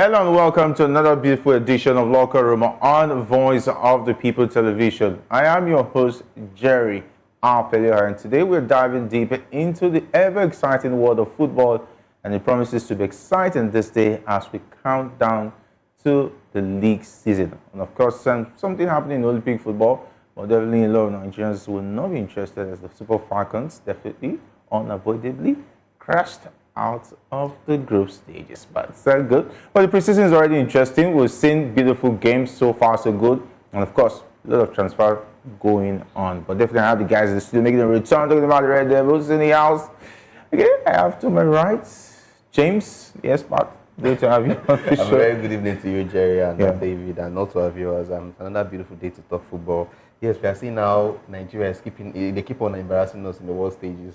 Hello and welcome to another beautiful edition of Locker Room on Voice of the People Television. I am your host, Jerry Arpelia, and today we're diving deep into the ever-exciting world of football, and it promises to be exciting this day as we count down to the league season. And of course, something happening in Olympic football, but definitely a lot of Nigerians will not be interested as the Super Falcons definitely, unavoidably crashed out of the group stages, but it's good. But the preseason is already interesting. We've seen beautiful games so far, so good, and of course, a lot of transfer going on. But definitely, I have the guys in the studio making a return. Talking about the Red Devils in the house. Okay, I have to my right, James. Yes, but good to have you on the show. A very good evening to you, Jerry, and David, and also our viewers. Another beautiful day to talk football. Yes, we are seeing now Nigeria is they keep on embarrassing us in the world stages.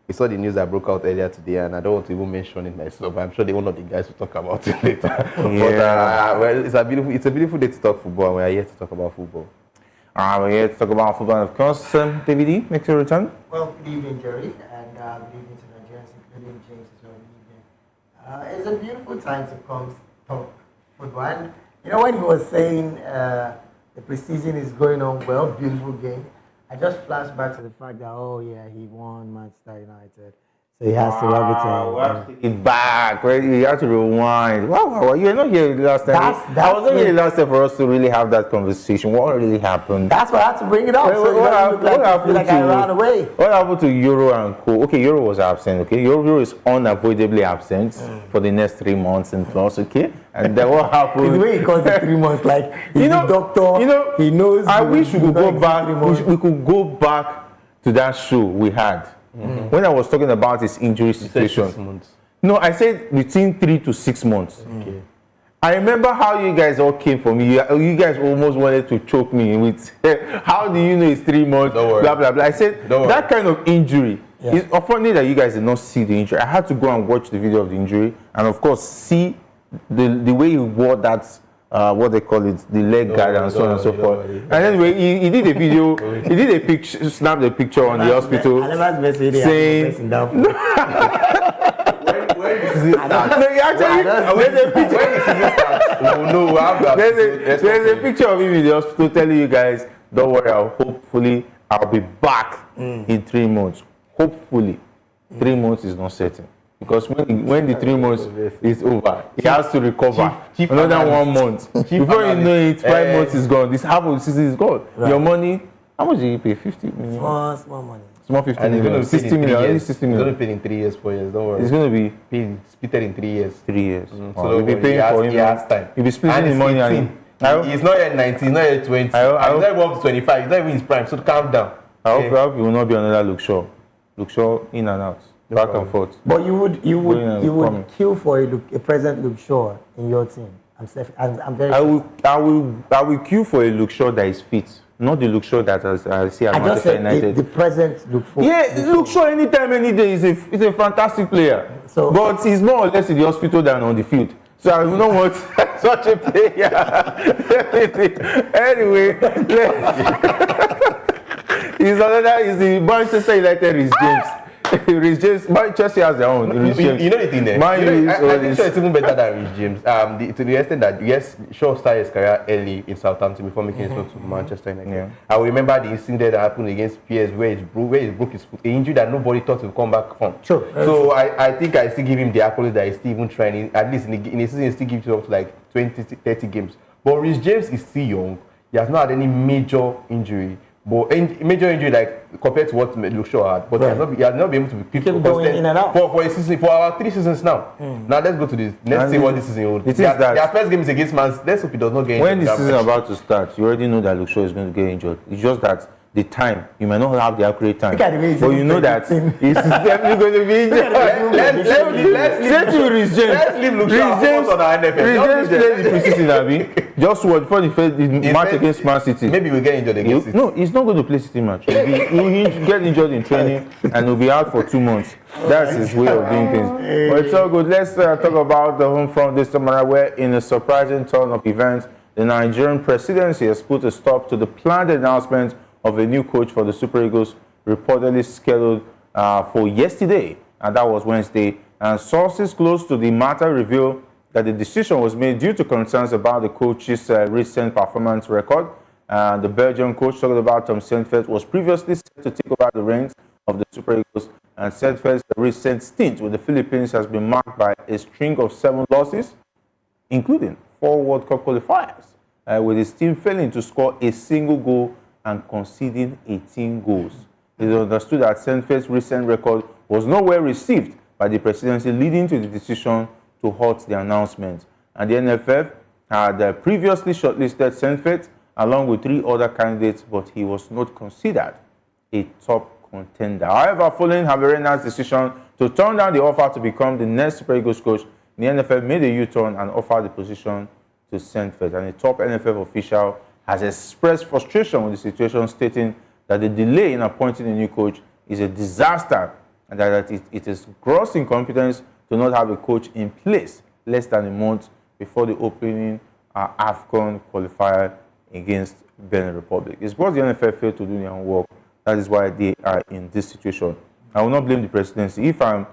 We saw the news that broke out earlier today, and I don't want to even mention it myself, but I'm sure they're one of the guys will talk about it later. Yeah. But well, it's a beautiful day to talk football, and we are here to talk about football. We're here to talk about football, and of course, David E, makes a return. Well, good evening, Jerry, and good evening to Nigerians, including James as well. Good evening. It's a beautiful time to come talk football. And you know, when he was saying the preseason is going on well, beautiful game, I just flashed back to the fact that, oh yeah, he won Manchester United. So he has to rub it in. We have to take it back. Right? You have to rewind. Wow. You were not here last time. I was not here last time for us to really have that conversation. What really happened? That's why I had to bring it up. What happened I ran away. What happened to Euro and Co? Okay, Euro was absent. Okay, Euro is unavoidably absent for the next 3 months and plus. Okay, and then what happened? The way he calls it 3 months, like he's a doctor. He knows. I wish we could go back. We could go back to that show we had. When I was talking about his injury situation. 6 months. No, I said between 3 to 6 months. Okay. I remember how you guys all came for me. You guys almost wanted to choke me with, how do you know it's 3 months? Blah, blah, blah. I said, that kind of injury. It's funny that you guys did not see the injury. I had to go and watch the video of the injury and, of course, see the way he wore that. What they call it, the leg guard and so on and so forth. And anyway, he did a video, he did a picture, snapped a picture on the hospital saying, there's a picture of him in the hospital telling you guys, don't worry, hopefully I'll be back in 3 months. Hopefully, 3 months is not certain. Because when the 3 months is over, he has to recover another 1 month. Before you know it, 5 months is gone. This half of the season is gone. Right. Your money, how much did you pay? 50 million? Small money. Small 50 million. 60 million. 60 million. He's going to pay in 3 years, 4 years. Don't worry. It's going to be paid, split in 3 years. 3 years. So you'll be paying for him. He has time. You'll be splitting the money. He's not yet 19, he's not yet 20. He's not even up to 25. He's not even in his prime. So calm down. I hope you will not be another Luke Shaw. Luke Shaw in and out. Back and forth. But you would kill for a present Luke Shaw in your team. I'm very. I will queue for a Luke Shaw that is fit, not the Luke Shaw that I see at Manchester United. The present Luke Shaw. Yeah, Luke Shaw anytime, any day is a fantastic player. So, but he's more or less in the hospital than on the field. So I do not want such a player. Anyway, is the Manchester United is James. Rich James, Chelsea has their own. You know the thing there. I think sure it's even better than Rich James. To the extent that yes, Shaw started his career early in Southampton before making his move to Manchester United. Yeah. I remember the incident that happened against PS where he broke his foot, an injury that nobody thought he would come back from. Sure. So I think I still give him the accolade that he's still even trying. At least in the season, he still gives it up to like 20, 30 games. But Rich James is still young. He has not had any major injury. But major injury, like compared to what Luke Shaw had, but he has not been able to be going in and out for a season, for our 3 seasons now. Now let's go to this. Let's see what this season holds. Their first game is against Man. Let's hope he does not get injured. When the season is about to start, you already know that Luke Shaw is going to get injured. It's just that the time, you might not have the accurate time, but you know that he's definitely going to be injured. Let's leave Luke Shaw on our NFL. Rich James played the preseason, just what before the match against Man City. Maybe we'll get injured against City. No, he's not going to play City match. He'll get injured in training and he'll be out for 2 months. That's his way of doing things. But it's all good. Let's talk about the home front this summer, where in a surprising turn of events, the Nigerian presidency has put a stop to the planned announcement of a new coach for the Super Eagles, reportedly scheduled for yesterday, and that was Wednesday. And sources close to the matter reveal that the decision was made due to concerns about the coach's recent performance record. The Belgian coach, talking about Tom Saintfiet, was previously set to take over the reins of the Super Eagles, and Saintfiet's recent stint with the Philippines has been marked by a string of 7 losses, including 4 World Cup qualifiers, with his team failing to score a single goal and conceding 18 goals. It is understood that Saintfiet's recent record was not well received by the presidency, leading to the decision to halt the announcement. And the NFF had previously shortlisted Saintfiet along with 3 other candidates, but he was not considered a top contender. However, following Haverena's decision to turn down the offer to become the next Super Eagles coach, the NFF made a U-turn and offered the position to Saintfiet. And a top NFF official has expressed frustration with the situation, stating that the delay in appointing a new coach is a disaster and that it is gross incompetence to not have a coach in place less than a month before the opening AFCON qualifier against Benin Republic. It's because the NFF failed to do their homework. That is why they are in this situation. I will not blame the presidency. If I'm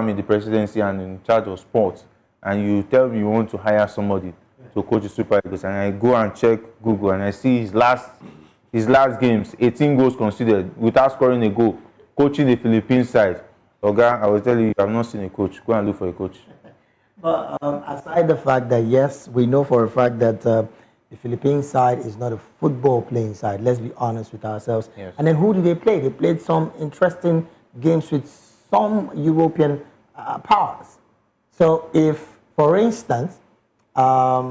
in the presidency and in charge of sports, and you tell me you want to hire somebody to coach the Super Eagles, and I go and check Google and I see his last games, 18 goals conceded without scoring a goal, coaching the Philippines side. Okay, I will tell you, I've not seen a coach. Go and look for a coach. But aside the fact that, yes, we know for a fact that the Philippine side is not a football playing side. Let's be honest with ourselves. Yes. And then who do they play? They played some interesting games with some European powers. So if, for instance, I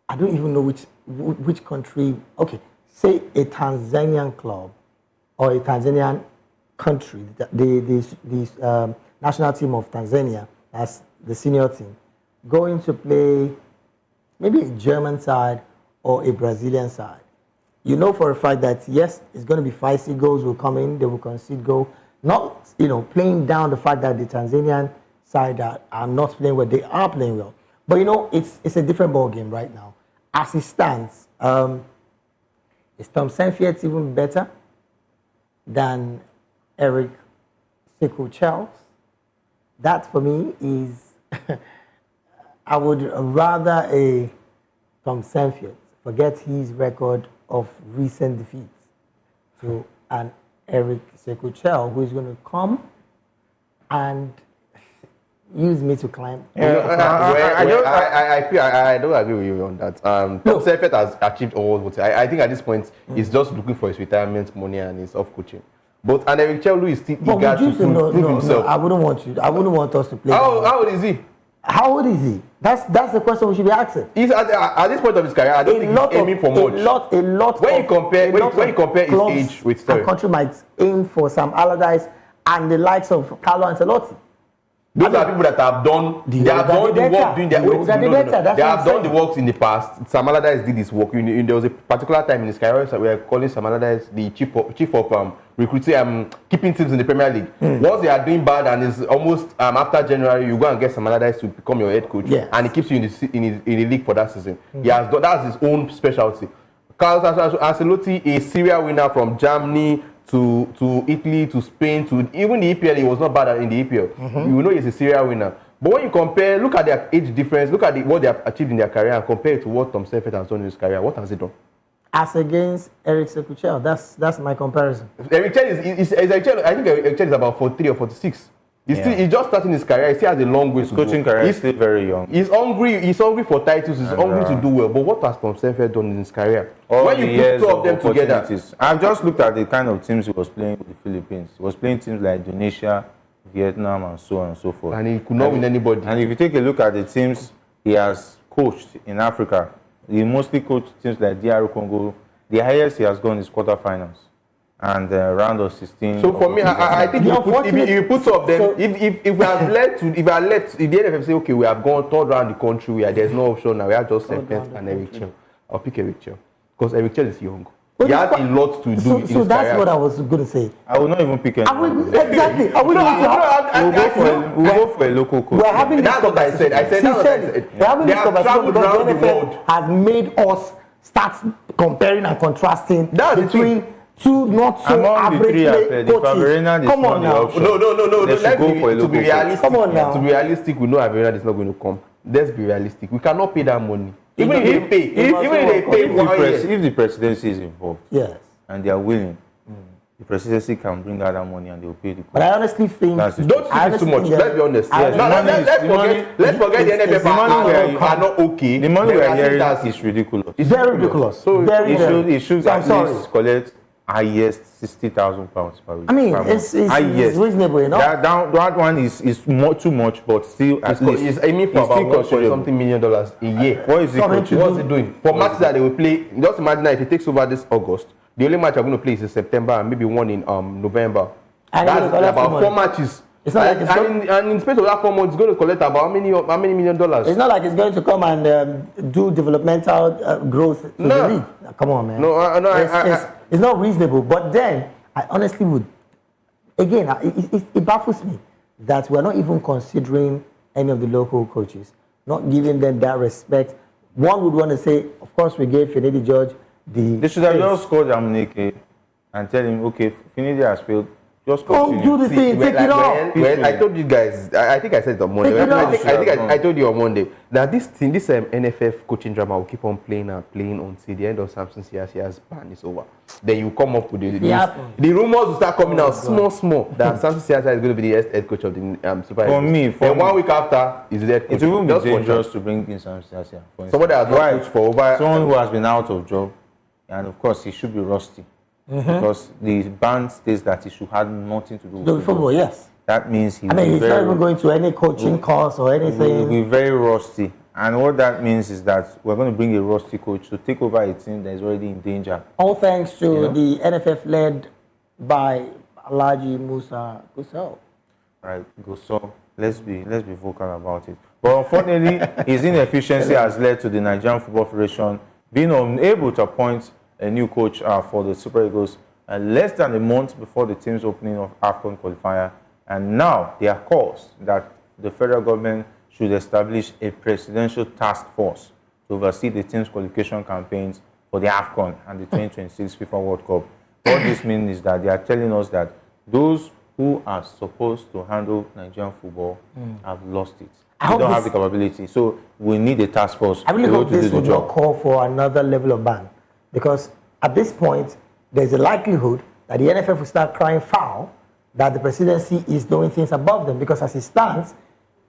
don't even know which country, okay, say a Tanzanian club or a Tanzanian country, the national team of Tanzania, as the senior team, going to play maybe a German side or a Brazilian side. You know for a fact that, yes, it's going to be feisty, goals will come in, they will concede goal. Not, playing down the fact that the Tanzanian side are not playing well, they are playing well. But, it's a different ball game right now. As it stands, is Tom Saintfiet even better than Eric Sekou-Charles? That, for me, is... I would rather a Tom Saintfiet forget his record of recent defeats to an Eric Sekou-Charles who is going to come and use me to climb. I don't agree with you on that. Tom Saintfiet has achieved all what I think at this point he's just looking for his retirement money and he's off coaching. But and Eric Chelu is still eager to prove himself. No, I wouldn't want us to play. How old is he? How old is he? That's the question we should be asking. He's at this point of his career, I don't think he's aiming for much. A lot. When you compare his age with a country might aim for Sam Allardyce and the likes of Carlo Ancelotti. Those are people that have done the work doing their They have done the works in the past. Sam Allardyce did his work. There was a particular time in his career that we were calling Sam Allardyce the chief of recruiting, keeping teams in the Premier League. Once they are doing bad and it's almost after January, you go and get Sam Allardyce to become your head coach, and he keeps you in the league for that season. He has done, that's his own specialty. Carlo Ancelotti, a serial winner from Germany to Italy, to Spain, to even the EPL, he was not bad in the EPL. You know he's a serial winner. But when you compare, look at their age difference, look at what they have achieved in their career and compare it to what Tom Saintfiet has done in his career, what has he done? As against Eric Sekou-Charles, that's my comparison. Eric Chel I think Eric Chel is about 43 or 46. He's just starting his career. He still has a long way to go. His coaching career is still very young. He's hungry for titles. He's hungry to do well. But what has Tom Saintfiet done in his career? When you put 2 of them together, I've just looked at the kind of teams he was playing with the Philippines. He was playing teams like Indonesia, Vietnam, and so on and so forth. And he could not win anybody. And if you take a look at the teams he has coached in Africa, he mostly coached teams like DR Congo. The highest he has gone is quarterfinals and round of 16. So for me, I think if you put 2 of them, so if we have let the NFF say, okay, we have gone 3rd round the country, there's no option now, we have just Saintfiet and Eric Chel. I'll pick Eric Chel because Eric Chel is young. He has a lot to do in his career. So that's what I was going to say. I will not even pick anyone. Exactly. We'll go for a local coach. We're having this conversation. I said that's what I said. We're having this conversation because the NFF has made us start comparing and contrasting between two not so Among the average three, I said, if coaches. Averena is Come not on the now. option. No. They should Let's go be, for a to local be coach. realistic. Come on now. To be realistic, we know Averena is not going to come. Let's be realistic. We cannot pay that money. Even if they pay, If the presidency is involved, Yes. and they are willing, the presidency can bring out that money and they will pay the coach. But I honestly think That's the Don't think it's too much. Let's be honest. Yes. Now, let's forget the it's NFF money are not okay. The money we Then are I think hearing is ridiculous. It's very ridiculous. So very, It should So I'm at sorry. least collect highest £60,000 per week. I mean, per month. it's Highest. reasonable enough. That one is more too much, but still at least It's aiming for it's about still considerable. $1.something million a year. What is it? Sorry coaching? to What's it doing? For matches that they will play, just imagine that if it takes over this August, the only match I'm going to play is in September and maybe one in November. And That's it's gonna collect about some 4 money. matches. It's not like it's and in space of that 4 months, it's going to collect about how many $1 million? It's not like it's going to come and do developmental growth to No. the league. Come on, man. No, It's not reasonable. But then, I honestly would, again, it baffles me that we're not even considering any of the local coaches, not giving them that respect. One would want to say, of course, we gave Finidi George the They should have space. just called Amuneke and tell him, okay, Finidi has failed. Just Go continue. do the thing, take it off. Well, I told you guys, I think I said it on Monday. Take it off. I told you on Monday that this thing, this NFF coaching drama will keep on playing and playing until the end of Samson Siasia's ban is over. Then you come up with the rumors will start coming out small that Samson Siasia is going to be the head coach of the Super Eagles. For me, then 1 week after is the head coach. It will be Just dangerous to bring in some Sasia. somebody that has not coached for over. Someone who has been out of job, and of course he should be rusty. Because the ban states that he should have nothing to do with Football, yes. That means I mean, he's not even going to any coaching course or He will anything. be very rusty. And what that means is that we're going to bring a rusty coach to take over a team that is already in danger. All thanks to You know? the NFF led by Alhaji Musa Gusau. Right, go so let's be vocal about it. But unfortunately, his inefficiency has led to the Nigerian Football Federation being unable to appoint a new coach for the Super Eagles less than a month before the team's opening of AFCON qualifier. And now there are calls that the federal government should establish a presidential task force to oversee the team's qualification campaigns for the AFCON and the 2026 FIFA World Cup. What this means is that they are telling us that those who are supposed to handle Nigerian football have lost it. They don't have the capability. So we need a task force. I really to hope do this the will job. not call for another level of ban. Because at this point, there's a likelihood that the NFF will start crying foul that the presidency is doing things above them. Because as it stands,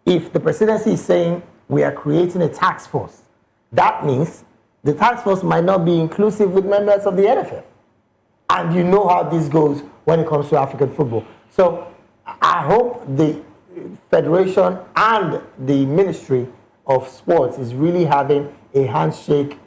if the presidency is saying we are creating a task force, that means the task force might not be inclusive with members of the NFF. And you know how this goes when it comes to African football. So I hope the Federation and the Ministry of Sports is really having a handshake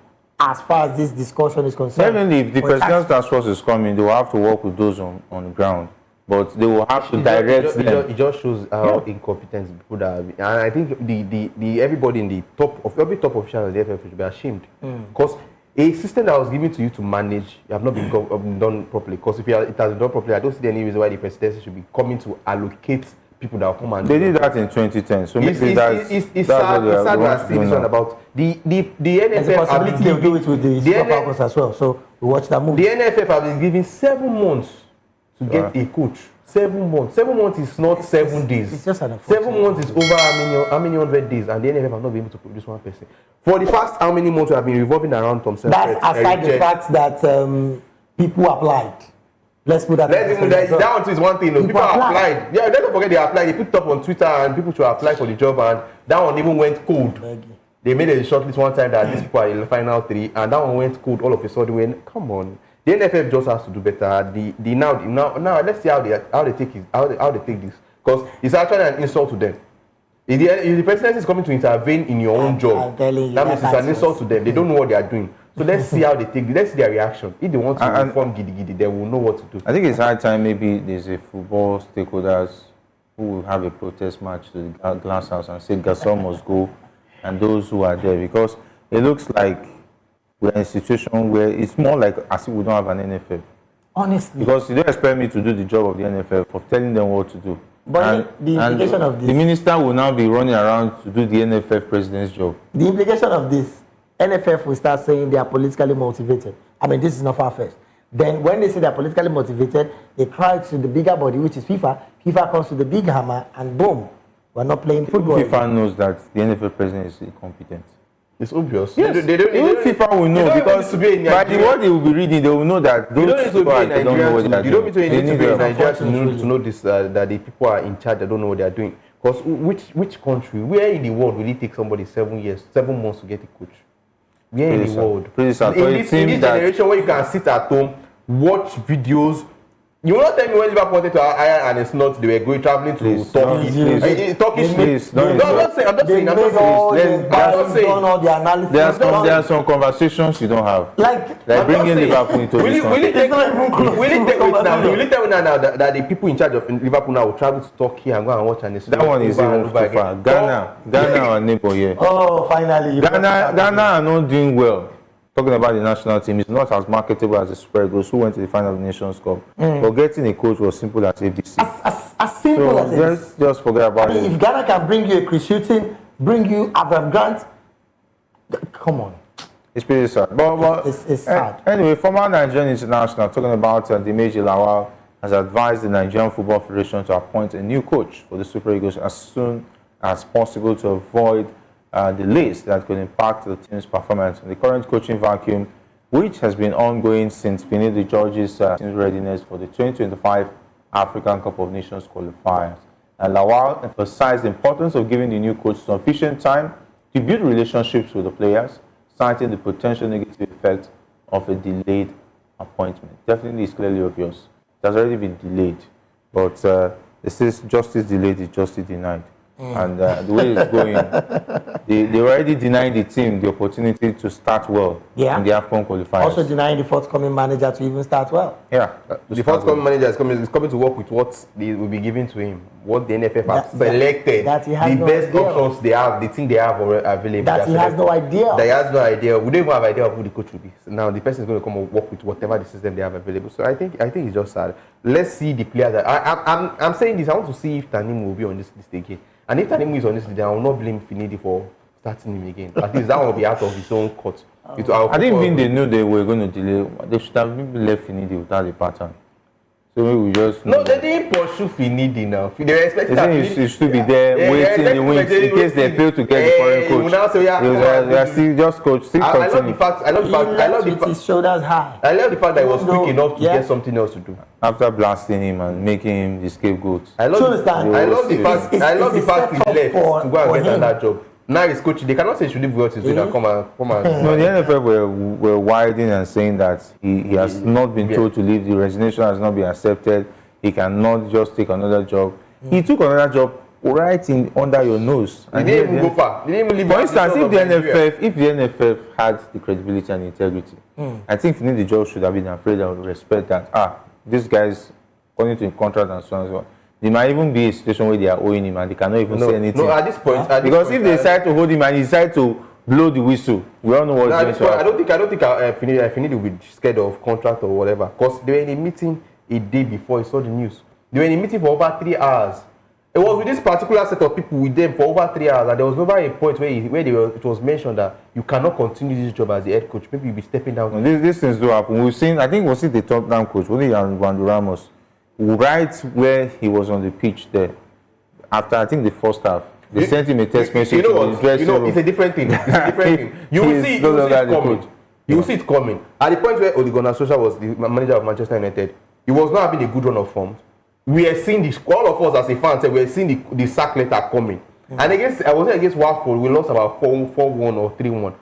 as far as this discussion is concerned. Definitely, if the president's task force is coming, they will have to work with those on the ground. But they will have to direct them. It just shows how incompetent people that are. And I think the everybody in the top of every top official of the FFF should be ashamed. Because a system that was given to you to manage, you have not been done properly. Because if it has been done properly, I don't see any reason why the presidency should be coming to allocate people that will come and They did that in 2010. So maybe it's sad to see this one about the There's a NFF. possibility they'll do it with the Super Falcons as well. So we watch that movie. The NFF have been given 7 months to get a coach. 7 months. 7 months is not 7 days. It's just an 7 months is over how many hundred days, and the NFF have not been able to produce one person. For the past how many months we have been revolving around Thompson? That's aside the fact that people applied. Let's put that. That one too is one thing. People applied. Yeah, let's not forget they applied. They put it up on Twitter, and people should apply for the job, and that one even went cold. They made a shortlist one time that these people are in the final 3, and that one went cold all of a sudden. Come on. The NFF just has to do better. Now let's see how they take this, because it's actually an insult to them. If the president is coming to intervene in your own job, that means it's an insult to them. They don't know what they are doing. So let's see how they take it. Let's see their reaction. If they want to reform Gidi, they will know what to do. I think it's high time maybe there's a football stakeholders who will have a protest match to the glass house and say Gasol must go, and those who are there, because it looks like we're in a situation where it's more like as if we don't have an NFF. Honestly. Because you don't expect me to do the job of the NFF of telling them what to do. But the implication of this, the minister will now be running around to do the NFF president's job. The implication of this, NFF will start saying they are politically motivated. I mean, this is not far-fetched. Then when they say they're politically motivated, they cry to the bigger body, which is FIFA. FIFA comes to the big hammer, and boom, we're not playing football. FIFA knows that the NFL president is incompetent. It's obvious. Yes. Even FIFA will know because by the word they will be reading, they will know that those people don't know what they are doing. You don't need to be in Nigeria to know this, that the people are in charge that don't know what they are doing. Because which country, where in the world will it take somebody 7 months to get a coach? Where in the world? In this generation where you can sit at home, watch videos. You will not tell me when Liverpool wanted to hire and it's not, they were going traveling to Turkey. Turkish league. No, I'm not saying. Done all the analysis. There are some conversations you don't have. Like bringing Liverpool into this country. Will you tell me now that the people in charge of Liverpool now will travel to Turkey and go and watch and that one is even too far. Ghana, our neighbor here. Oh, finally. Ghana are not doing well. Talking about the national team, it's not as marketable as the Super Eagles who went to the final of the Nations Cup. But getting a coach was simple as ABC. As simple as ABC. Just forget about it. If Ghana can bring you a Chris Hughton, bring you Abraham Grant, come on. It's pretty sad. But it's sad. Anyway, former Nigerian international talking about Dimeji Lawal has advised the Nigerian Football Federation to appoint a new coach for the Super Eagles as soon as possible to avoid delays that could impact the team's performance. The current coaching vacuum, which has been ongoing since Finidi George's team's readiness for the 2025 African Cup of Nations qualifiers. And Lawal emphasized the importance of giving the new coach sufficient time to build relationships with the players, citing the potential negative effect of a delayed appointment. Definitely, it's clearly obvious. It has already been delayed, but it says justice delayed is justice denied. And the way it's going, they already denied the team the opportunity to start well in the AFCON qualifiers. Also denying the forthcoming manager to even start well. Yeah, the forthcoming manager is coming to work with what they will be given to him, what the NFF has selected, the best options they have, the thing they have available. That he has no idea. That he has no idea. We don't even have idea of who the coach will be. So now the person is going to come and work with whatever the system they have available. So I think it's just sad. Let's see the players that I'm saying this. I want to see if Tanim will be on this list again. And if Tanim is on this list, I will not blame Finidi for starting him again. At least that will be out of his own court. I didn't think they knew they were going to delay. They should have maybe left Finidi without the pattern. So maybe we just... No, they didn't pursue Finidi now. They were expecting that Finidi should be there, waiting in the wings in case they fail to get the foreign coach. They are still just coach. I love the fact his shoulders high. I love the fact that he was quick enough to get something else to do. After blasting him and making him the scapegoat. I love the fact he left to go and get another job. Now he's coaching. They cannot say he should leave what he's doing and come and. No, the NFL were widening and saying that he has not been told to leave. The resignation has not been accepted. He cannot just take another job. He took another job right under your nose. He didn't even go far. He didn't even leave. For instance, if the NFF had the credibility and integrity, I think Finidi George should have been afraid and respect that. These guys, according to the contract and so on and so on. There might even be a situation where they are owing him and they cannot even say anything. No, at this point, because if they decide to hold him and he decide to blow the whistle, we all know what's going to happen. I don't think Finidi will be scared of contract or whatever. Because they were in a meeting a day before he saw the news. They were in a meeting for over 3 hours. It was with this particular set of people with them for over 3 hours, and there was never a point where it was mentioned that you cannot continue this job as the head coach. Maybe you'll be stepping down. These things do happen. We've seen, I think, was it the top down coach, only Wandu Ramos, right where he was on the pitch there, after I think the first half, they sent him a text message. It's a different thing. You will see it coming. You will see it coming. At the point where Ole Gunnar Solskjaer was the manager of Manchester United, he was not having a good run of form. We are seeing this. All of us as a fan said we are seeing the sack letter coming. And I was against Watford. We lost about 4-1 or 3-1.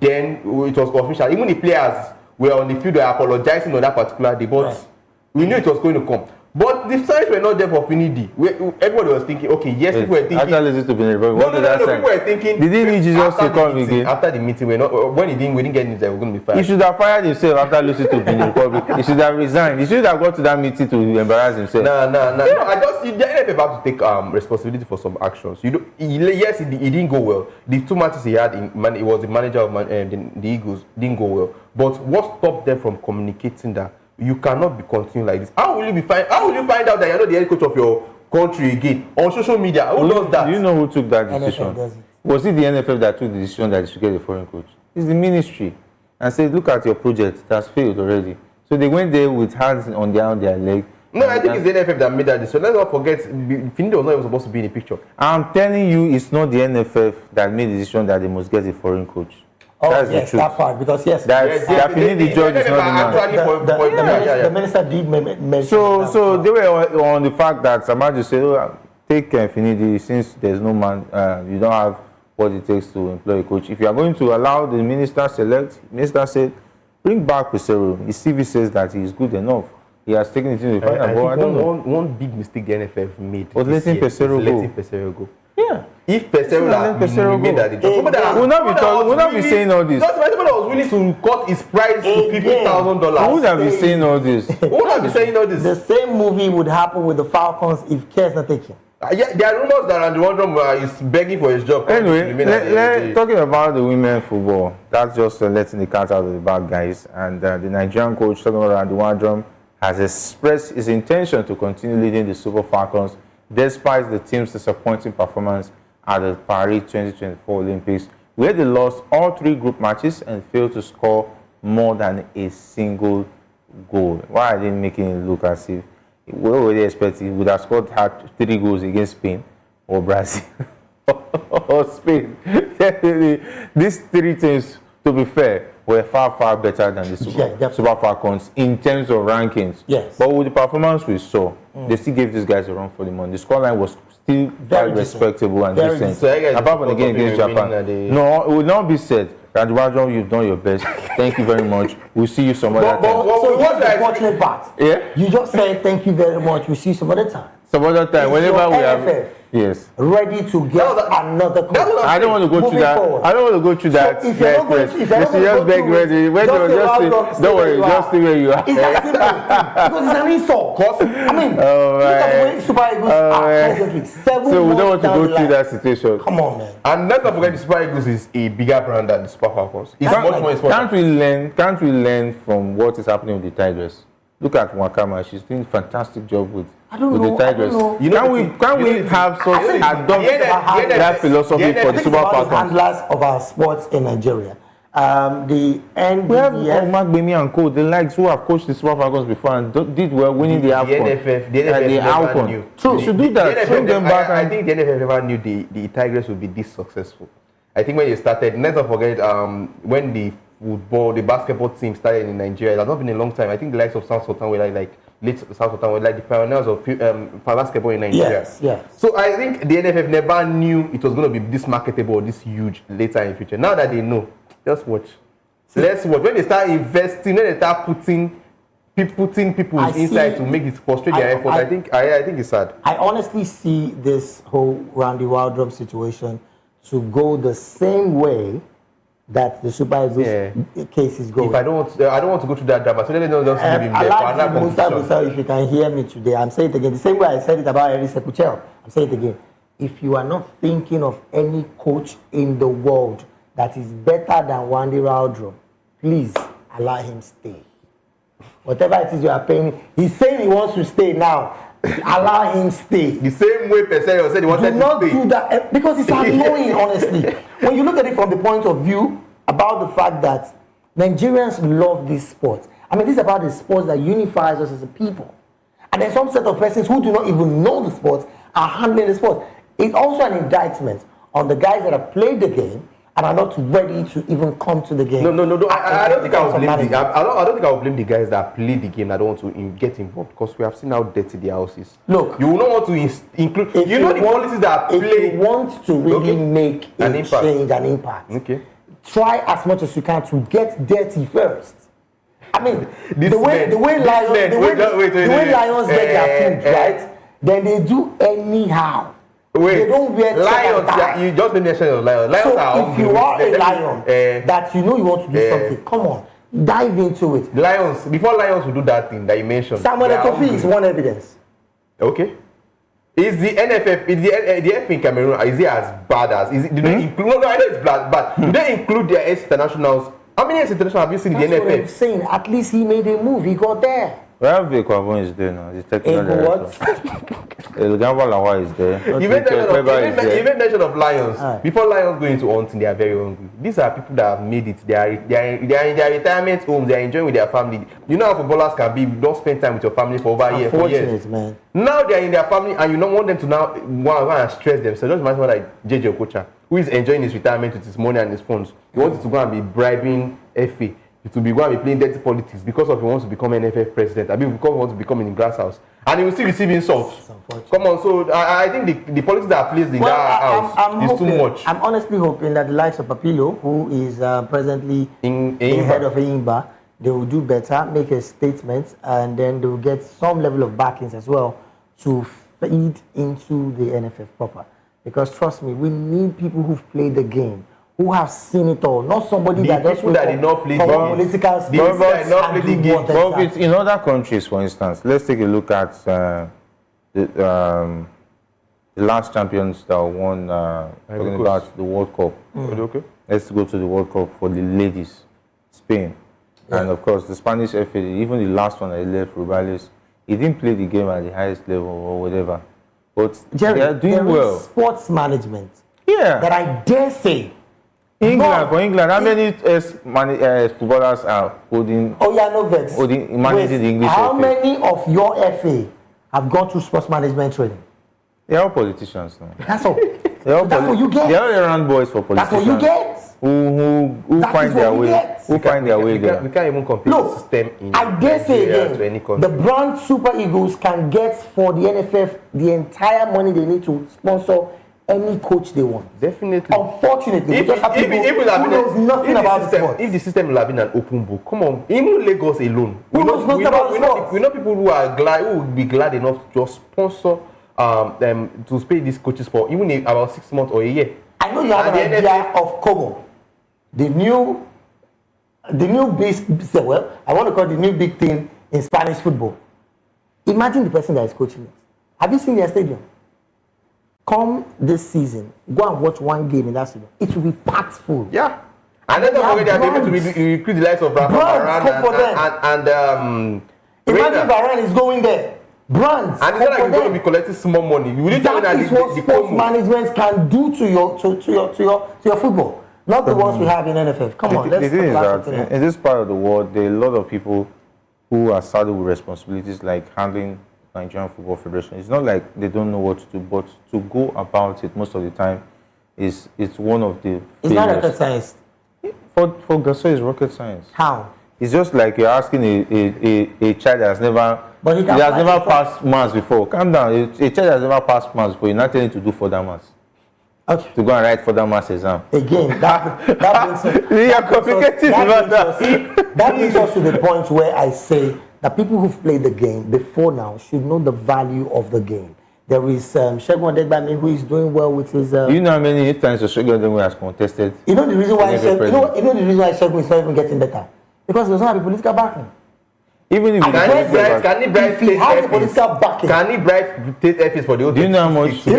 Then it was official. Even the players were on the field. They were apologizing on that particular day, but we knew it was going to come. But the signs were not there for Finidi. Everybody was thinking, okay, yes, people were thinking. After listening to Benin Republic, people were thinking. Did he need Jesus to come again? After the meeting, we didn't get news that we were going to be fired. He should have fired himself after listening to Benin Republic. He should have resigned. He should have gone to that meeting to embarrass himself. No, the NFF have to take responsibility for some actions. Yes, it didn't go well. The 2 matches he had, he was the manager of the Eagles, didn't go well. But what stopped them from communicating that? You cannot be continuing like this. How will you find out that you're not the head coach of your country again on social media? Who does that? Do you know who took that decision? Was it the NFF that took the decision that they should get a foreign coach? It's the ministry and said, look at your project, it has failed already. So So they went there with hands on their leg. No, I think it's the NFF that made that decision. Let's not forget, Finidi was not even supposed to be in the picture. I'm telling you, it's not the NFF that made the decision that they must get a foreign coach. Oh, that's yes, the truth. that part, because yes, Finidi George is not the man. The minister did mention So they were on the fact that Samaju said, oh, take Finidi, since there's no man, you don't have what it takes to employ a coach. If you are going to allow the minister select, minister said, bring back Pesero. His CV says that he is good enough. He has taken it into the final, but I don't know. One big mistake the NFF made was letting Pesero go. Yeah. If Pesero made that job, we'll not be saying all this. That's why somebody was willing to cut his price to $50,000. Who would have been saying all this? Who would have been saying all this? The same movie would happen with the Falcons if care is not taken. Yeah, there are rumors that Andy Wondrum is begging for his job. Anyway, talking about the women football, that's just letting the cat out of the bag, guys. And the Nigerian coach, talking about Andy Wondrum, has expressed his intention to continue leading the Super Falcons despite the team's disappointing performance at the Paris 2024 Olympics, where they lost all 3 group matches and failed to score more than a single goal. Why are they making it look as if we already expected he would have scored 3 goals against Spain or Brazil or Spain? These 3 teams, to be fair, were far better than the Super Falcons in terms of rankings. Yes. But with the performance we saw, they still gave these guys a run for the money. The scoreline was still very respectable and decent. So apart from the game against Japan. No, it will not be said. And Rajon, you've done your best. Thank you very much. We'll see you some other time. So what's the unfortunate part? Yeah? You just said thank you very much. We'll see you some other time. Some other time. Whenever we have. Yes. Ready to get another coach. I don't want to go through that. I don't want to go through that. So if you're not going to, just beg ready. Don't worry, just stay where you are. It's that simple. Because it's an insult. I mean, look at the way Super Eagles are presently. 7 so we don't want to months go through that situation. Come on, man. And let's not forget the Super Eagles is a bigger brand than the Super Falcons. It's much more important. Can't we learn from what is happening with the Tigers? Look at Wakama. She's doing a fantastic job with the Tigers. Can we have such adopt that philosophy for the Super Falcons? Handlers of our sports in Nigeria. The NBBF. We have Mark Bemi and Co. The likes who have coached the Super Falcons before and did well winning the AFCON. The NFF never knew. True. Should do that. Bring them back. I think the NFF never knew the Tigers would be this successful. I think when they started, let's not forget when the basketball team started in Nigeria. It has not been a long time. I think the likes of South Sultan were like late South Sultan were like the pioneers of basketball in Nigeria. Yes. So I think the NFF never knew it was going to be this marketable or this huge later in the future. Now that they know, just watch. Let's watch. When they start investing, when they start putting people's insight to make it frustrate their effort, I think it's sad. I honestly see this whole Randy Waldrop situation to go the same way that the Super Eagles case is going. If I don't want to go through that drama, so let me know just leave him there for another competition. If you can hear me today, I'm saying it again. The same way I said it about Eddie Sekuchel, I'm saying it again. If you are not thinking of any coach in the world that is better than Randy Waldrop, please allow him stay. Whatever it is you are paying, he's saying he wants to stay now. Allow him stay. The same way Pesero said he wanted to stay. Do not do that because it's annoying, honestly. When you look at it from the point of view about the fact that Nigerians love this sport. I mean, this is about the sport that unifies us as a people. And there's some set of persons who do not even know the sport are handling the sport. It's also an indictment on the guys that have played the game and are not ready to even come to the game. No. I don't think I will blame the guys that play the game that don't want to get involved because we have seen how dirty the house is. Look, you will not want to include. You know the policies that play. If you want to really make a change, an impact, try as much as you can to get dirty first. I mean, the way lions get their food, right? Then they do anyhow. Wait, they don't wear lions. You just mentioned lions. Lions so are if you are a lion that you know you want to do something, come on, dive into it. Lions, before lions will do that thing that you mentioned. Samuel Eto'o is one evidence. Okay. Is the NFF, is the F in Cameroon, is it as bad as? Is it, do they include? No, I know it's bad, but do they include their internationals? How many internationals have you seen in the NFF? What I'm saying. At least he made a move. He got there. Where Kwabon is there now? The technical director. El Gamba Lawa is there. You made mention of lions. Before lions go into hunting, they are very hungry. These are people that have made it. They are in their retirement homes. They are enjoying with their family. You know how footballers can be. You don't spend time with your family for over a year, 4 years. Man. Now they are in their family, and you don't want them to now go and stress themselves. Just imagine like JJ Okocha, who is enjoying his retirement with his money and his funds. He wants to go and be bribing FA. To be going to be playing dirty politics because of he wants to become an NFF president. I mean, because he wants to become in the glass house, and he will still receive insults. Come on, so I think the politics that are placed in that house is too much. I'm honestly hoping that the likes of Papilo, who is presently in head of Eimba, they will do better, make a statement, and then they will get some level of backings as well to feed into the NFF proper. Because trust me, we need people who've played the game, who have seen it all, not somebody that just that did not play political space. But in other countries, for instance, let's take a look at the last champions that won talking about the World Cup. Okay. Let's go to the World Cup for the ladies, Spain. Yeah. And of course, the Spanish FA, even the last one that left, Rubales, he didn't play the game at the highest level or whatever. But Jerry, they are doing well. Sports management. Yeah. That I dare say. For England, how many footballers are holding? Oh yeah, no vex. Managing the English how FA? many of your FA have gone through sports management training? They are all politicians now. That's all. That's what you get. They are errand boys for politicians. That's what you get. Who find their way? Who find their way there? We can't even compete the system in I dare say Nigeria to any again, country. the brand Super Eagles can get for the NFF the entire money they need to sponsor any coach they want. Definitely. Unfortunately, if the system will have been an open book, come on, even Lagos alone, we know people who are glad, who would be glad enough to just sponsor them to pay these coaches for even about 6 months or a year. I know you have an idea of Como, the new big, well, I want to call it the new big thing in Spanish football. Imagine the person that is coaching it. Have you seen their stadium? Come this season, go and watch one game in that stadium. It will be packed full. Yeah. And then don't forget they are able to recruit the likes of Rafa Varane and imagine Varane is going there. Brands. And it's not like you're going to be collecting small money. You really that is what sports management can do to your football. Not the ones we have in NFF. Come on, let's talk about in this part of the world, there are a lot of people who are saddled with responsibilities like handling Nigerian Football Federation. It's not like they don't know what to do, but to go about it most of the time it's one of the It's not rocket science. For Gasol, it's rocket science. How? It's just like you're asking a child that has never passed maths before. Calm down. A child that has never passed maths before, you're not telling him to do further maths. Okay. To go and write further maths exam. Again, that brings us to the point where I say that people who've played the game before now should know the value of the game. There is Segun Odegbami who is doing well with his. Do you know how many times Segun Odegbami has contested? You know the reason why Segun is not even getting better, because he doesn't have a political backing. Even if can he bribe state FAs for the old? Do you know how much? Do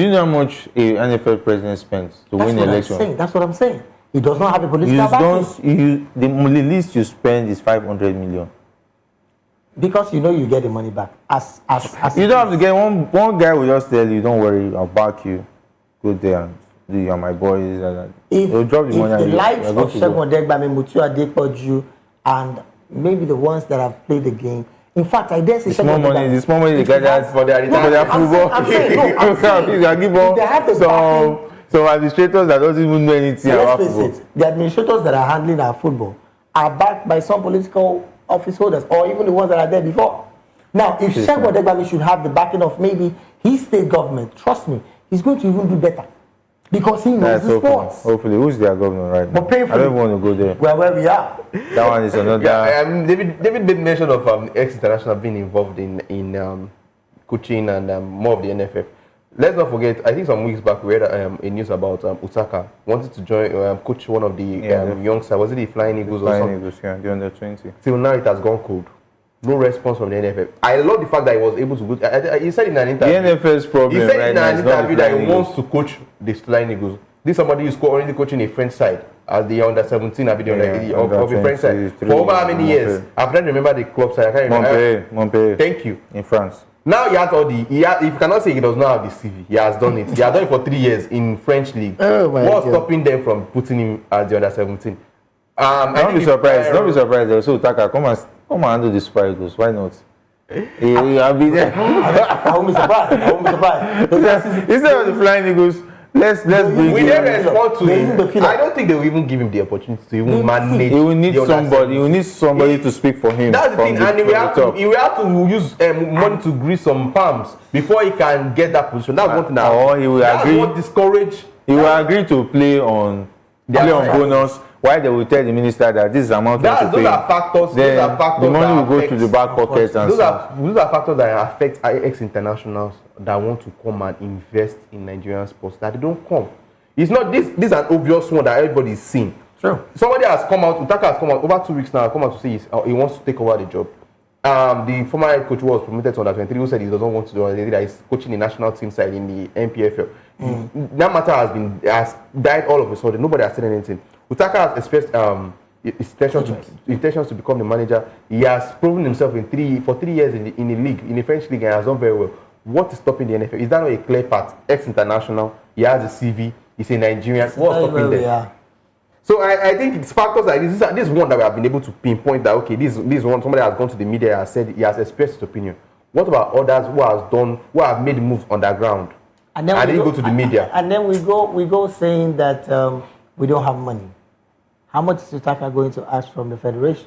you know how much a NFL president spends to win an election? That's what I'm saying. He does not have a political backing. The least you spend is 500 million. Because you know you get the money back. As you don't have to get one guy will just tell you, don't worry, I'll back you. Go there and you are my boys. If drop the money. The likes of Segun Odegbami, Mutu Adepoju, and maybe the ones that have played the game. In fact, I dare say the small money they get for their football. I'm saying, some administrators that don't even know anything about football. Let's face it, the administrators that are handling our football are backed by some political office holders or even the ones that are there before. Now, if Segun Odegbami should have the backing of maybe his state government, trust me, he's going to even do better. Because he knows the sports. Hopefully, who's their governor right now? But I don't want to go there. Well, where we are. That one is another. Yeah, David made mention of ex-international being involved in coaching and more of the NFF. Let's not forget, I think some weeks back we read a news about Utaka wanted to join coach one of the youngsters. Was it the Flying Eagles or something? Eagles, yeah, the under 20. Till now it has gone cold. No response from the NFF. I love the fact that he was able to go. He said in an interview. The NFF's problem. He said in an interview that he Eagles. wants to coach the Flying Eagles. This is somebody who's already coaching a French side as the under 17 of a French side for over how many years? I've not remember the club side. I can't remember. Montpellier. Thank you. In France. Now he has all the. If you cannot say he does not have the CV, he has done it. He has done it for 3 years in French league. Oh my What's God. stopping them from putting him as the under 17? Don't be surprised. Don't be surprised. Also, Taka, come and handle the Super Eagles. Why not? I'll be there. I won't be surprised. I won't be surprised. Instead of the Flying Eagles, let's bring We him. never respond to They him. even feel I like- don't think they will even give him the opportunity to even manage. He will need the under somebody. He will 17. need somebody to speak for him. That's the from thing, and he from will have the to. top. He will have to use money to grease some palms before he can get that position. That's one thing. Or he will that's agree. what discourage. He will agree to play on bonus. Why they will tell the minister that this is the amount Those to pay. are factors. Then Those are factors. the money that will go affect- to the back pocket and Those stuff. are factors that affect ex-internationals that want to come and invest in Nigerian sports. That they don't come. It's not this. This is an obvious one that everybody is seeing. True. Somebody has come out. Utaka has come out over 2 weeks now. Come out to say he wants to take over the job. The former head coach who was promoted to under 23 who said he doesn't want to do anything. That he's coaching the national team side in the NPFL. That matter has died all of a sudden. Nobody has said anything. Utaka has expressed his intentions to become the manager. He has proven himself for 3 years in the league, in the French league, and has done very well. What is stopping the NFL? Is that not a clear path? Ex-international. He has a CV. He's a Nigerian. What's stopping them? So I think it's factors like this. This is one that we have been able to pinpoint that okay, this one somebody has gone to the media and has said he has expressed his opinion. What about others who have made moves underground and didn't go to the media? And then we go saying that we don't have money. How much is Utaka going to ask from the federation?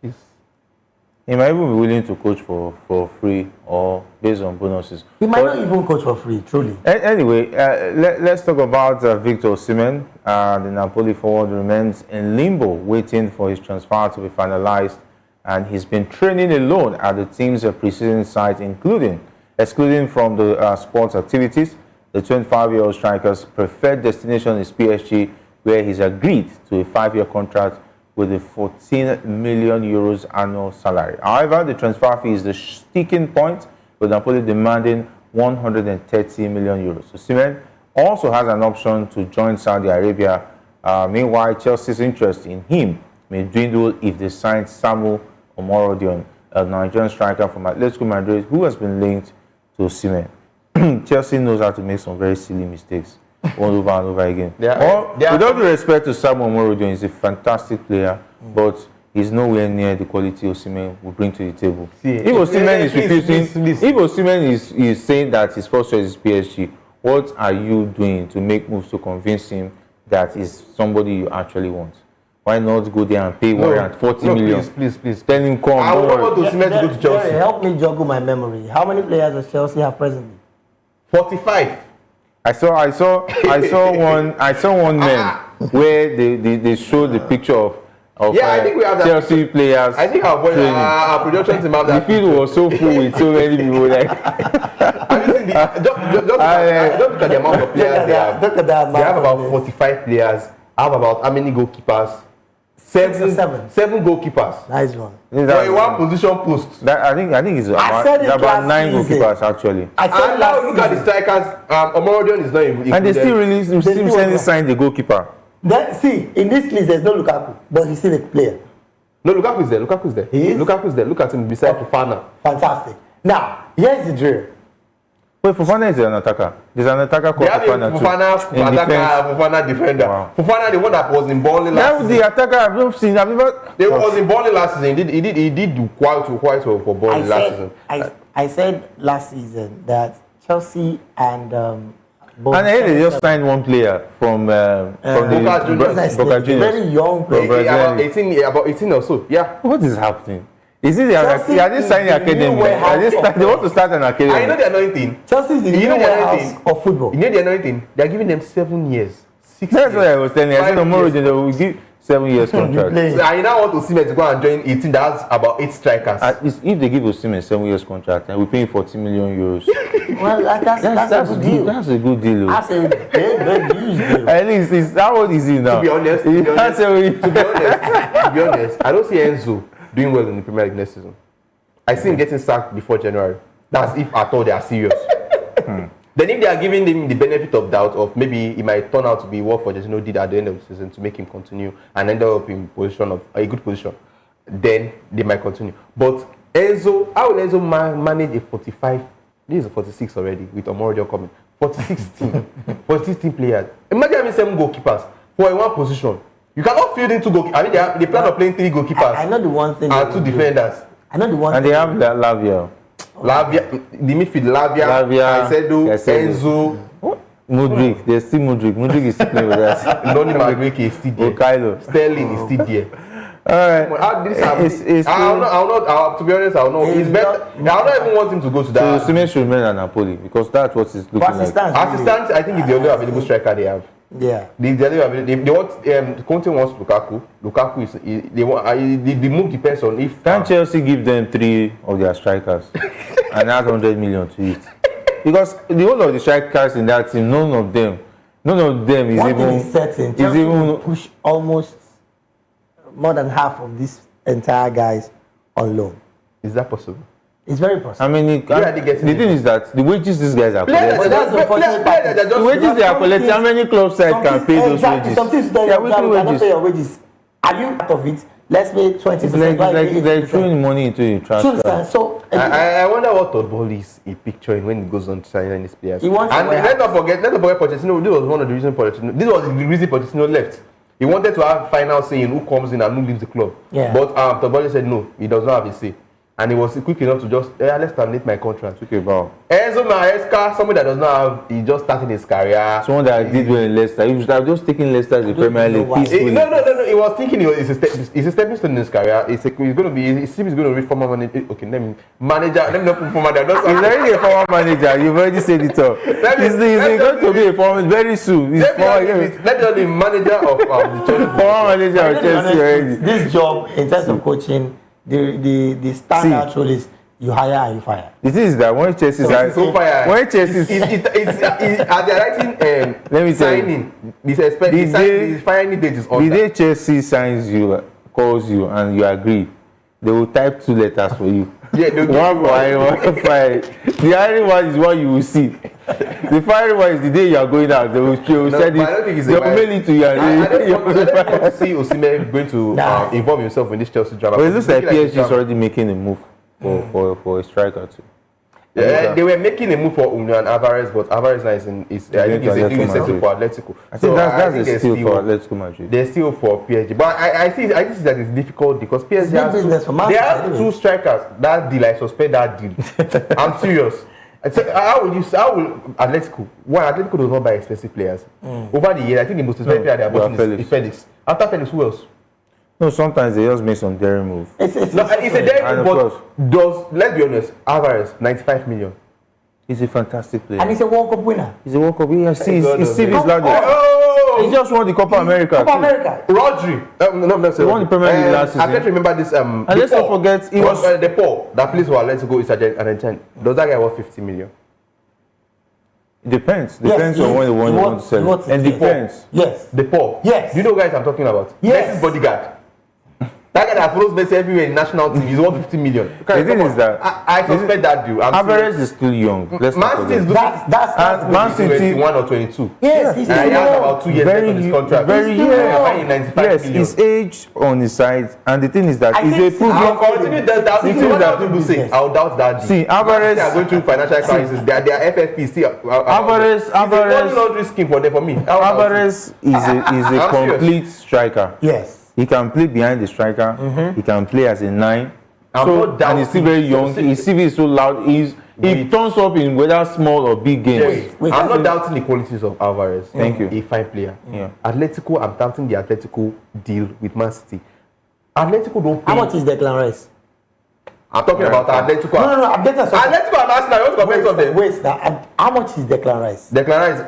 He might even be willing to coach for free or based on bonuses. He might not even coach for free, truly. Anyway, let's talk about Victor Osimhen. The Napoli forward remains in limbo, waiting for his transfer to be finalized, and he's been training alone at the team's preseason site, excluding from the sports activities. The 25-year-old striker's preferred destination is PSG, where he's agreed to a 5-year contract with a 14 million euros annual salary. However, the transfer fee is the sticking point, with Napoli demanding 130 million euros. Osimhen also has an option to join Saudi Arabia. Meanwhile, Chelsea's interest in him may dwindle if they sign Samuel Omorodion, a Nigerian striker from Atletico Madrid who has been linked to Osimhen. Chelsea knows how to make some very silly mistakes over and over again. With all due respect to Samuel Omorodion, he's a fantastic player, but he's nowhere near the quality Osimhen will bring to the table. If Osimhen is saying that his first choice is PSG, what are you doing to make moves to convince him that is somebody you actually want? Why not go there and pay 140 million? Please. Tell him come. I want Osimhen to go to Chelsea. Help me juggle my memory. How many players does Chelsea have presently? 45. I saw one man where they showed the picture of I think we have that Chelsea players. I think our production team have the that. field was so full with so many people. Like, Have you seen just look at the amount of players they have. Look at that. They have about 45 players. Have about how many goalkeepers? Seven goalkeepers. Nice one. For a one position post. I think it's about 9 goalkeepers actually. I said And now look at the strikers. Omorodion is not even. And they still recently signed the goalkeeper. See, in this list there's no Lukaku, but he's still a player. No, Lukaku is there. He is? Lukaku is there. Look at him beside Fofana. Fantastic. Now, here's the drill. Wait, Fofana is an attacker. There's an attacker They called have a Fofana too. Fofana In attacker, defense. Fofana defender. Wow. Fofana, the one that was in Burnley last That was season. the attacker I've never seen. I've never. They was in Burnley last season. He did do quite well for Burnley last season. I said last season that Chelsea and And they just signed one player from the Boca Juniors. Very young From player. Brazil. About 18 or so. Yeah. What is happening? Is it Chelsea are they signing is the academy? new warehouse They want to start an academy. And you know the annoying thing? Chelsea is the You new know the warehouse annoying of football. You know the annoying thing? They're giving them 7 years. 6 That's years. what I was telling you. I said 5 tomorrow years. they will give 7 years contract. Play. So, and you now want Osimhen to go and join 18. That's about 8 strikers. If they give Osimhen 7 years contract and we pay him 40 million euros, Well, that's a good deal. That's a good deal. That's a big huge deal. At least that one is now. To be honest, to be honest, I don't see Enzo doing well in the Premier League next season. I see him getting sacked before January. That's if at all they are serious. Then if they are giving him the benefit of doubt of maybe it might turn out to be what Pochettino did at the end of the season to make him continue and end up in position of a good position, then they might continue. But Enzo, how will Enzo manage a 45? This is a 46 already with Omoridio coming. 46 team, 46 team players. Imagine having 7 goalkeepers for a one position. You cannot field in 2 goalkeepers. I mean, they plan on playing 3 goalkeepers. I know the one thing. And 2 defenders. I know the one. And they have Lavia. The midfield, Lavia, Caicedo, Enzo. Mudrik, there's still Mudrik. Mudrik is still playing with us. Noni Madueke is still there. Kylo. Sterling is still there. Alright. How did this happen? To be honest, I'll know. It's better. I don't even want him to go to that. So Osimhen should remain at Napoli because that's what he's looking like. Assistant, I think, is the only available striker they have. Yeah. They want Conte wants Lukaku. Lukaku is they want. The move depends on if. Can Chelsea give them 3 of their strikers and add 100 million to it? Because the whole of the strikers in that team, none of them is one even. Thing is certain. Chelsea will push almost more than half of these entire guys on loan. Is that possible? It's very possible. I mean, the thing is that the wages these guys are collecting. The wages they are collecting, how many club sides can pay those wages? Some teams Their weekly wages. pay your wages. Are you part of it? Let's pay 20%. It's like they're throwing money into the transfer. So I wonder what football is a picture when it goes on to sign these players. He wants and let's not forget Pochettino. This was one of the reasons Pochettino. This was the reason Pochettino left. He wanted to have final say in who comes in and who leaves the club. Yeah. But Toboli said no, he does not have a say. And he was quick enough to just, let's terminate my contract. Okay, wow. Enzo Maresca, someone that does not have, he just started his career. Someone that did well in Leicester. He should have just taken Leicester to the Premier League peacefully. No. He was thinking it's a stepping stone in his career. He's going to be, his team is going to reach former manager. Okay, manager. Let me not put former manager. He's already a former manager. You've already said it all. He's going to be a former very soon. He's let me be manager of the Chelsea. Former manager of Chelsea already. This job, in terms of coaching, the standard rule is you hire and you fire. The thing is that when Chelsea when Chelsea are they writing let me tell signing the firing date is on. The day Chelsea signs you, calls you, and you agree, they will type 2 letters for you. Yeah, one for hiring, one for firing. The hiring one is what you will see. The firing one is the day you are going out. They will send it. They will mail it to you. I don't want to see Osimhen going to involve himself in this Chelsea drama. But it looks like PSG is already making a move for a striker too. Yeah, they were making a move for Union Alvarez, but Alvarez is I think he's settled for Atletico. I think that's a steal for Atletico Madrid. They're still for PSG, but I think that it's difficult because PSG they have 2 strikers. That deal, I suspect that deal. I'm serious. How will Atletico? One, Atletico does not buy expensive players. Over the years, I think the most expensive player they have bought is Felix. After Felix, who else? No, sometimes they just make some daring move. It's a daring move, but let's be honest, Alvarez, 95 million. He's a fantastic player. And he's a World Cup winner. He's a World Cup winner. His CV is loud. He just won the Copa America. Rodri. He won the Premier League last season. I can't remember this. And let's not forget, he was the Paul that plays for Atletico is Argentine. Does that guy worth 50 million? It depends. Depends on when you want to sell it. And depends. Yes. The Paul. Yes. Do you know guys I'm talking about? Yes. Messi's bodyguard. That guy that follows Messi everywhere in national team, he's worth 50 million. The thing is that I suspect that dude. Alvarez is still young. Let's not forget. That's Man City 21 or 22. Yes, he's and he has about 2 years left on his contract. Yes, his age on his side, and the thing is that he's a proven. I'll continue that. People say I'll doubt that. See, Alvarez are going through financial crisis. Their FFP still. Alvarez is a money laundering scheme for me. Alvarez is a complete striker. Yes. He can play behind the striker. He can play as a 9. And he's still very young. His CV is so loud. He turns up in whether small or big games. I'm not doubting the qualities of Alvarez. Thank you. A fine player. Yeah. Atletico, I'm doubting the Atletico deal with Man City. Atletico don't pay. How much is Declan Rice? I'm talking about Atletico. No, I'm better. Atletico and Arsenal. You want to compare to them? Wait, how much is Declan Rice? Declan Rice,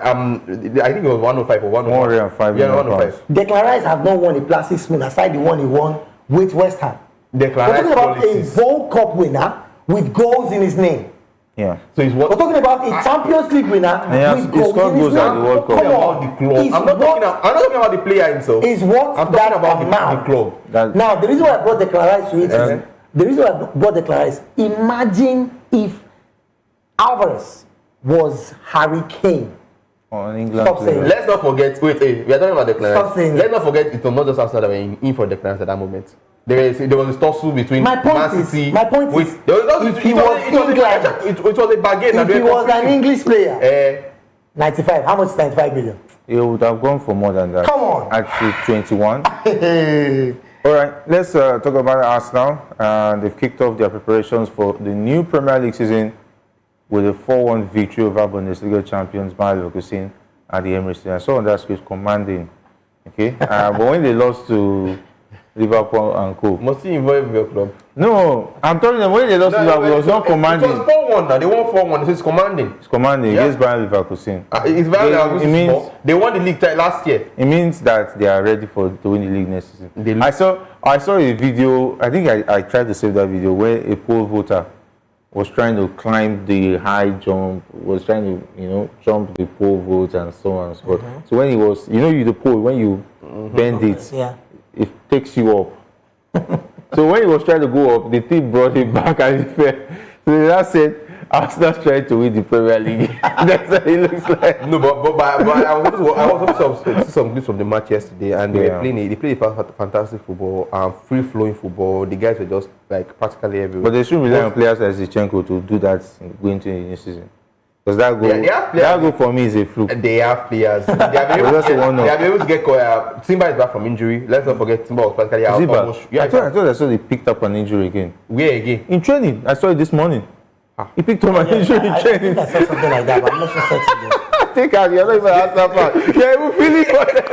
I think it was 105 or 105. Yeah, 105. Declan Rice have not won a plastic spoon aside the one he won with West Ham. Declan We're talking about qualities. a World Cup winner with goals in his name. Yeah. So he's what? We're talking about a Champions League winner with goals in his name. I'm not talking about the club. I'm not talking about the player himself. Is what I'm that talking about amount. the club. Now, the reason why I brought Declan Rice to it is the reason why I brought Declan Rice. Imagine if Alvarez was Harry Kane. On England. Stop saying. Let's not forget. We are talking about Declan Stop Rice. saying Let's not forget it was not just Arsenal that were in for Declan Rice at that moment. there was a tussle between My point Man is- City. my point is, if he was England, it was a bargain. If he was an English player, 95. How much is 95 million? He would have gone for more than that. Come on. At 21. All right, let's talk about Arsenal. They've kicked off their preparations for the new Premier League season with a 4-1 victory over Bundesliga champions Bayer Leverkusen at the Emirates. I saw on that script commanding. Okay, but when they lost to Liverpool and Co. Must he involve your club? No, I'm telling them when they lost to Liverpool, it was not commanding. It was 4-1 now. They won 4-1. So it's commanding. It's commanding against Bayer Leverkusen. It's Bayer Leverkusen. It means They won the league last year. it means that they are ready to win the league next season. I I saw a video. I think I tried to save that video where a poll voter was trying to climb the high jump, was trying to jump the poll vote and so on and so forth. So when he was, the poll when you bend it, it takes you up. So when he was trying to go up, the team brought him back and he fell. So they just said, Arsenal's trying to win the Premier League. That's what it looks like. No, but I was supposed to see some clips from the match yesterday, and they played fantastic football, free-flowing football. The guys were just like practically everywhere. But they shouldn't rely on players like Zinchenko to do that going to the new season. Because that goal for me is a fluke. They have players. They have been able to get Timber is back from injury. Let's not forget Timber was practically out. I thought I saw they picked up an injury again. Where again? In training. I saw it this morning. He picked up an injury in training. I saw something like that, but I'm not sure certain. I think you're not even Arsenal fan. You're even feeling for them.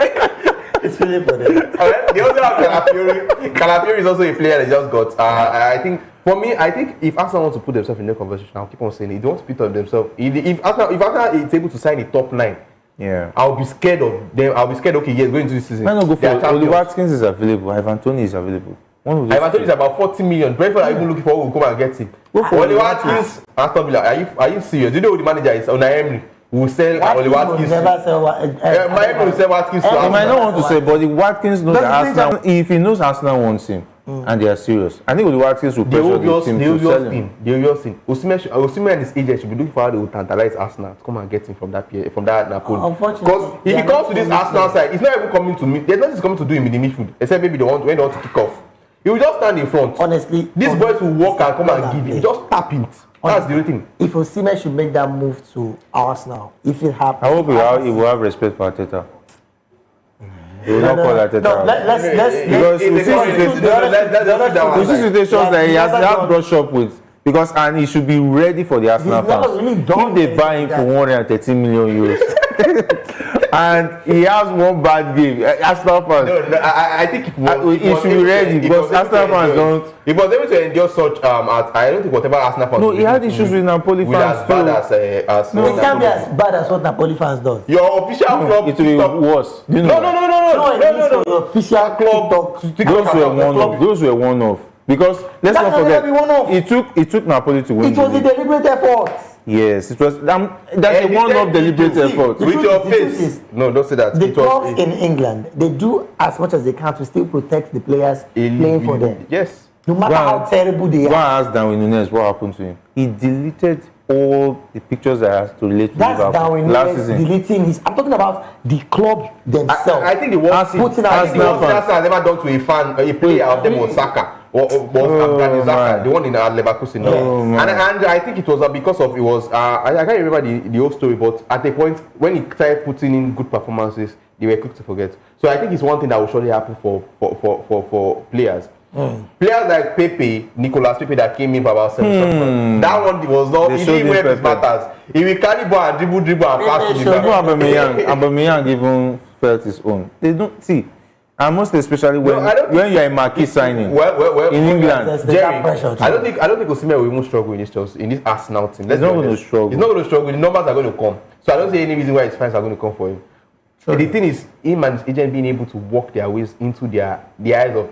It's feeling for them. They also have Calafiori. Calafiori is also a player they just got. I think for me, if Arsenal wants to put themselves in the conversation, I'll keep on saying it. They want to put on themselves. If Arsenal is able to sign the top 9, I'll be scared of them. I'll be scared. Okay, yes, going to this season. Why not go for Oli Watkins is available. Ivan Toney is available. Ivan Toney is about 40 million. Brentford are even looking for who will come and get him. Oli Watkins, Aston Villa. Are you serious? Do you know who the manager is? Unai Emery. Will sell Oli Watkins. Emery will sell Watkins to Arsenal. He might not want to say, but the Watkins knows that Arsenal. If he knows Arsenal wants him and they are serious, I think Oli Watkins will pressure the team to sell him. The obvious thing. Osimhen and his agent should be looking for how they will tantalize Arsenal to come and get him from that Napoli. Unfortunately, because if he comes to this Arsenal side, he's not even coming to me. There's nothing coming to do him in the midfield, except maybe when they want to kick off. He will just stand in front. Honestly, these boys will walk and come and give him. Just tap it. That's the only thing. If Osimhen should make that move to Arsenal, if it happens, I hope he will have respect for Arteta. He will not call Arteta. No, let's we see situations that he has to brush up with. And he should be ready for the Arsenal fans. Really if they buy him for 113 million euros and he has one bad game, Arsenal fans. No, I think he should be ready because Arsenal fans don't. He was able to endure such. I don't think whatever Arsenal fans. No, he had issues with Napoli fans as bad as no, it can't be as bad as what Napoli fans does. Your official club. It will be worse. No. Your official club. Those were one-off. Because let's not forget, it took Napoli to win. It was a deliberate effort. Yes, it was. That's a one-off deliberate effort. With your face. No, don't say that. The clubs in England, they do as much as they can to still protect the players playing for them. Yes. No matter how terrible they are. Go and ask Darwin Núñez what happened to him. He deleted all the pictures that has to relate to Liverpool last season. Deleting his. I'm talking about the club themselves. I think the worst thing Arsenal has ever done to a fan, a player of them was Saka. The one in Leverkusen. And I think it was because of I can't remember the whole story, but at a point when he started putting in good performances, they were quick to forget. So I think it's one thing that will surely happen for players. Players like Nicolas Pepe that came in for about 7 that one was not. He didn't wear his matters. He will carry ball and dribble and pass to the back. Aubameyang even felt his own. They don't see. And most especially when you are a marquee signing in England, Jerry, I don't think Osimhen will even struggle in this Arsenal team. He's not going to struggle. He's not going to struggle. The numbers are going to come. So I don't see any reason why his fans are going to come for him. Sure. The thing is, him and his agent being able to walk their ways into the eyes of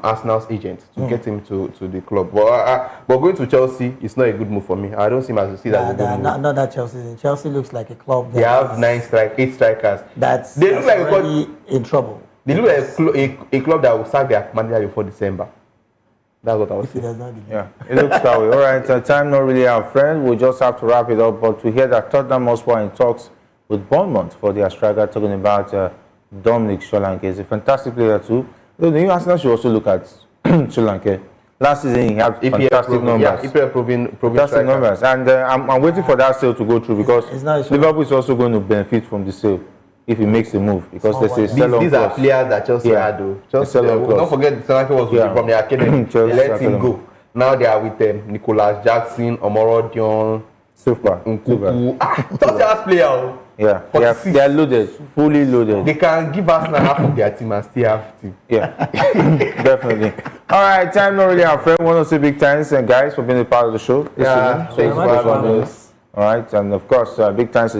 Arsenal's agent to get him to the club. But going to Chelsea, it's not a good move for me. I don't see him as a good move. Not that Chelsea. Chelsea looks like a club. They have 8 strikers. They look like already in trouble. They look like a club that will sack their manager before December. That's what I was saying. Yeah, it looks that way. All right, time not really our friend. We'll just have to wrap it up. But to hear that Tottenham Hotspur in talks with Bournemouth for their striker, talking about Dominic Solanke. Is a fantastic player too. The new Arsenal should also look at Sri Lanka. Last season he had EPL fantastic numbers. Yeah, EPL proven Fantastic striker. numbers. And I'm waiting for that sale to go through because It's not sure. Liverpool is also going to benefit from the sale if he makes a move because there's a sell-on These are clause. players that Chelsea Yeah. had though. Chelsea, sell-on clause. don't forget Solanke was Yeah. from the academy. They Chelsea let him academy. go. Now they are with Nicolas Jackson, Omoro Dion, Super. Nkuku. Chelsea has player. Oh. Yeah. 46. They are loaded, fully loaded. They can give us half of their team and still have team. Yeah, definitely. All right, time not really our friend. Want to say big thanks and guys for being a part of the show. Yeah, So, thanks for having us. all right, and of course, big thanks.